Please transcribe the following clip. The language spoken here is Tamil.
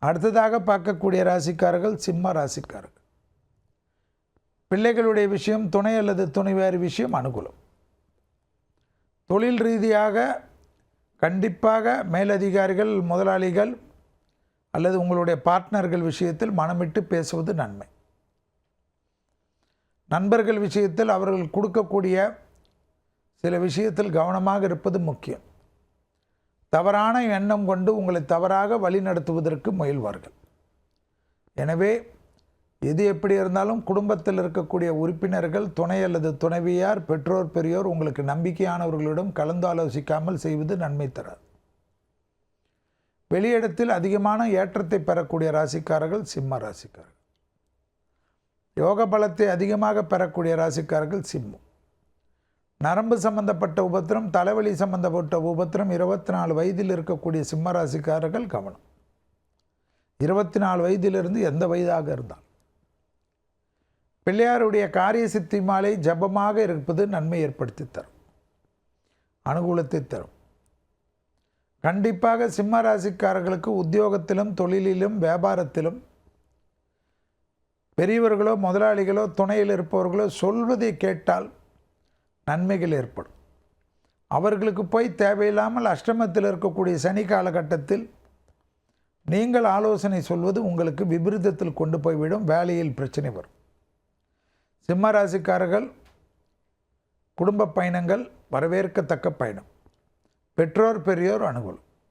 அடுத்ததாக பார்க்கக்கூடிய ராசிக்காரர்கள் சிம்ம ராசிக்காரர்கள். பிள்ளைகளுடைய விஷயம், துணை அல்லது துணைவேறு விஷயம் அனுகூலம். தொழில் ரீதியாக கண்டிப்பாக மேலதிகாரிகள், முதலாளிகள் அல்லது உங்களுடைய பார்ட்னர்கள் விஷயத்தில் மனமிட்டு பேசுவது நன்மை. நண்பர்கள் விஷயத்தில் அவர்கள் கொடுக்கக்கூடிய சில விஷயத்தில் கவனமாக இருப்பது முக்கியம். தவறான எண்ணம் கொண்டு உங்களை தவறாக வழி நடத்துவதற்கு முயல்வார்கள். எனவே எது எப்படி இருந்தாலும் குடும்பத்தில் இருக்கக்கூடிய உறுப்பினர்கள், துணை அல்லது துணைவியார், பெற்றோர், பெரியோர் உங்களுக்கு நம்பிக்கையானவர்களிடம் கலந்து ஆலோசிக்காமல் செய்வது நன்மை தராது. வெளியிடத்தில் அதிகமான ஏற்றத்தை பெறக்கூடிய ராசிக்காரர்கள் சிம்ம ராசிக்காரர்கள். யோக பலத்தை அதிகமாக பெறக்கூடிய ராசிக்காரர்கள் சிம்மம். நரம்பு சம்பந்தப்பட்ட உபத்திரம், தலைவலி சம்பந்தப்பட்ட உபத்திரம் 24 வயதில் இருக்கக்கூடிய சிம்ம ராசிக்காரர்கள் கவனம். 24 வயதிலிருந்து எந்த வயதாக இருந்தால் பிள்ளையாருடைய காரிய சித்தி மாலை ஜபமாக இருப்பது நன்மை ஏற்படுத்தி தரும், அனுகூலத்தை தரும். கண்டிப்பாக சிம்ம ராசிக்காரர்களுக்கு உத்தியோகத்திலும், தொழிலிலும், வியாபாரத்திலும் பெரியவர்களோ, முதலாளிகளோ, துணையில் இருப்பவர்களோ சொல்வதை கேட்டால் நன்மைகள் ஏற்படும். அவர்களுக்கு போய் தேவையில்லாமல் அஷ்டமத்தில் இருக்கக்கூடிய சனி காலகட்டத்தில் நீங்கள் ஆலோசனை சொல்வது உங்களுக்கு விபரீதத்தில் கொண்டு போய்விடும், வேலையில் பிரச்சனை வரும். சிம்ம ராசிக்காரர்கள் குடும்ப பயணங்கள் வரவேற்கத்தக்க பயணம். பெற்றோர் பெரியோர் அனுகூலம்.